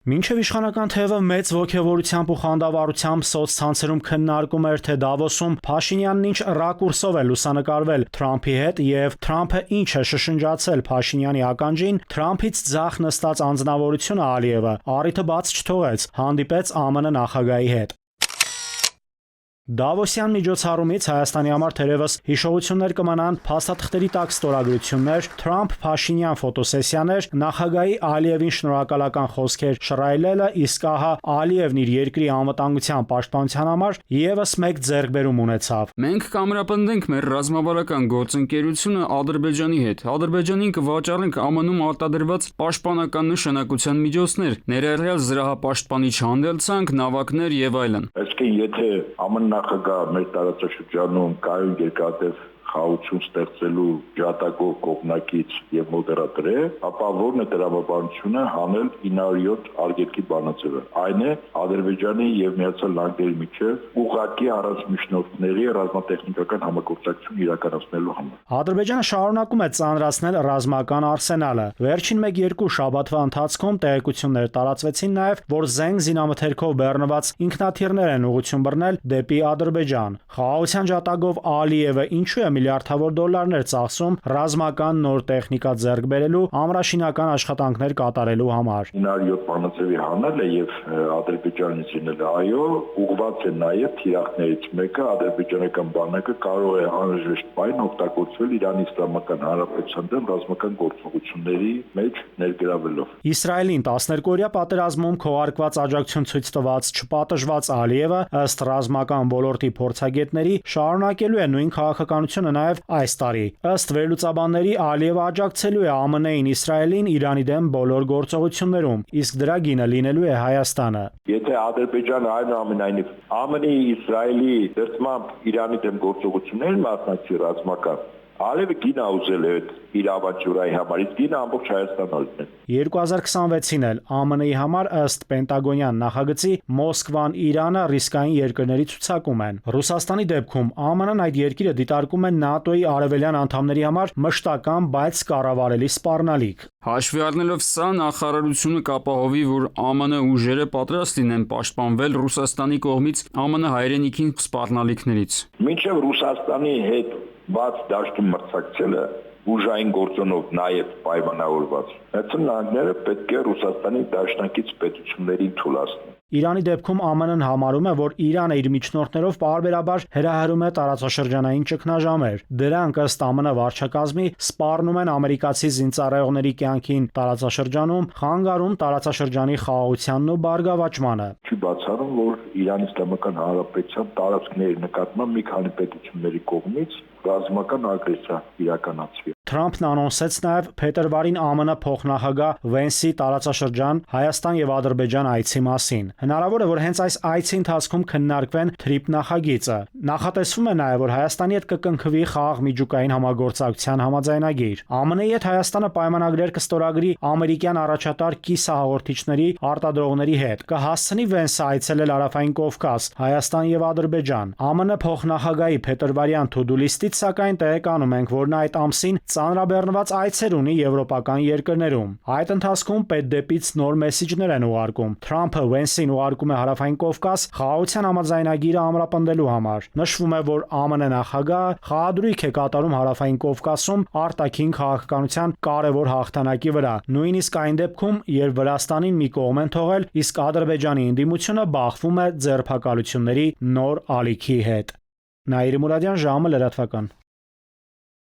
Մինչև իշխանական թևը մեծ ոգևորությամբ ու խանդավառությամբ սոցցանցերում քննարկում էր, թե Դավոսում Փաշինյանն ինչ ռակուրսով է լուսանկարվել Թրամփի հետ եւ Թրամփը ինչ է շշնջացել Փաշինյանի ականջին, Թրամփից ձախ նստած անձնավորությունը Ալիևը առիթը բաց չթողեց, հանդիպեց ԱՄՆ նախագահի հետ։ Դավոսյան միջոցառումից Հայաստանի համար թերևս հիշողություններ կմնան փաստաթղթերի տակ ստորագրություններ, Թրամփ-Փաշինյան ֆոտոսեսիաներ, նախագահի Ալիևին շնորհակալական խոսքեր շռայլելը, իսկ ահա Ալիևն իր երկրի անվտանգության պաշտպանության համար եւս մեկ ձեռքբերում ունեցավ։ Մենք կամրապնդենք մեր ռազմավարական գործընկերությունը Ադրբեջանի հետ։ Ադրբեջանին կվաճառենք ԱՄՆ-ում արտադրված պաշտպանական նշանակության միջոցներ, ներառյալ զրահապաշտպանիչ հանդելցանք, նավակներ եւ այլն։ Այսինքն, եթե ԱՄՆ նախագահ մեր տարածաշրջանում կայուն երկարատև խաղաղություն ստեղծելու ջատագով կողմնակից եւ մոդերատոր է, ապա ո՞րն է տրամաբանությունը հանել 907 արգելքի բանաձևը։ Այն է Ադրբեջանի եւ Միացյալ Նահանգների միջև ուղղակի առանց միջնորդների ռազմատեխնիկական համագործակցություն իրականացնելու համար։ Ադրբեջանը շարունակում է ծանրացնել ռազմական արսենալը։ Վերջին 1-2 շաբաթվա ընթացքում տեղեկություններ տարածվեցին նաեւ, որ զենք զինամթերքով բեռնված ինքնաթիռներ են ուղղություն բռնել դեպի Ադրբեջան։ Խաղաղության ջատագով Ալիևը ինչու է միլիարդավոր դոլարներ ծախսում ռազմական նոր տեխնիկա ձեռք բերելու, ամրաշինական աշխատանքներ կատարելու համար։ 907 բանաձևի հանելը եւ Ադրբեջանից ինելը, այո, ուղղված է նաեւ թիրախներից մեկը ադրբեջանական բանակը կարող է անհրաժեշտ պայն օգտագործվել Իրանի Իսլամական Հանրապետության դեմ ռազմական գործողությունների մեջ ներգրավելով։ Իսրայելին 12-օրյա պատերազմում քողարկված աջակցություն ցույց տված չպատժված Ալիևը ըստ ռազմական ոլորտի փորձագետների շարունակելու է նույն քաղաքականությունը նաև այս տարի։ Ըստ վերլուծաբանների Ալիևը աջակցելու է ԱՄՆ-ին, Իսրայելին Իրանի դեմ բոլոր գործողություններում, իսկ դրա գինը լինելու է Հայաստանը։ Եթե Ադրբեջանը այնուամենայնիվ ԱՄՆ-ի, Իսրայելի դրդմամբ Իրանի դեմ գործողություններ մասնակցի ռազմական, Ալիևը գինը ուզել է իր ավանտյուրայի համար, իսկ գինը ամբողջ Հայաստանն է։ 2026-ին էլ ԱՄՆ-ի համար ըստ Պենտագոնյան նախագծի Մոսկվան, Իրանը ռիսկային երկրների ցուցակում են։ Ռուսաստանի դեպքում ԱՄՆ-ն այդ երկիրը դիտարկում է ՆԱՏՕ-ի արևելյան անդամների համար մշտական, բայց կառավարելի սպառնալիք։ Հաշվի առնելով սա, նախարարությունը կապահովի, որ ԱՄՆ ուժերը պատրաստ լինեն պաշտպանվել Ռուսաստանի կողմից ԱՄՆ հայրենիքին սպառնալիքներից։ Մինչև Ռուսաստանի հետ բաց դաշտում մրցակցելը ուժային գործոնով նաև պայմանավորված։ Միացյալ Նահանգները պետք է Ռուսաստանի դաշնակից պետություններին թույլատնի։ Իրանի դեպքում ԱՄՆ-ն համարում է, որ Իրանը իր միջնորդներով պարբերաբար հրահրում է տարածաշրջանային ճգնաժամեր։ Դրանք ըստ ԱՄՆ վարչակազմի սպառնում են ամերիկացի զինծառայողների կյանքին տարածաշրջանում, խանգարում տարածաշրջանի խաղաղությանն ու բարգավաճմանը։ Չի բացառում, որ Իրանի Իսլամական Հանրապետության տարածքների նկատմամբ մի քանի պետությունների կողմից ռազմական ագրեսիա իրականացվի։ Թրամփն անոնսեց նաև փետրվարին ԱՄՆ փոխնախագահ Վենսի տարածաշրջան Հայաստան եւ Ադրբեջան այցի մասին։ Հնարավոր է, որ հենց այս այցի ընթացքում քննարկվեն թրիփ նախագիծը։ Նախատեսվում է նաև, որ Հայաստանի հետ կկնքվի խաղաղ միջուկային համագործակցության համաձայնագիր։ ԱՄՆ-ի հետ Հայաստանը պայմանագրեր կստորագրի ամերիկյան առաջատար կիսահաղորդիչների արտադրողների հետ։ Կհասցնի Վենսը այցելել Հարավային Կովկաս, Հայաստան եւ Ադրբեջան։ ԱՄՆ փոխնախագահի փետրվարյան to-do list-ից սակայն տեղեկանում ենք, որ նա այդ ամսին ծանրաբեռնված այցեր ունի եվրոպական երկրներում։ Այդ ընթացքում պետդեպից նոր մեսիջներ են ուղարկում։ Թրամփը Վենսին ուղարկում է Հարավային Կովկաս խաղաղության համաձայնագիրը ամրապնդելու համար։ Նշվում է, որ ԱՄՆ նախագահը խաղադրույք է կատարում Հարավային Կովկասում արտաքին քաղաքականության կարևոր հաղթանակի վրա, նույնիսկ այն դեպքում, երբ Վրաստանին մի կողմ են թողել, իսկ Ադրբեջանի ընդդիմությունը բախվում է ձերբակալությունների նոր ալիքի հետ։ Նաիրի Մուրադյան, ժամը լրատվական։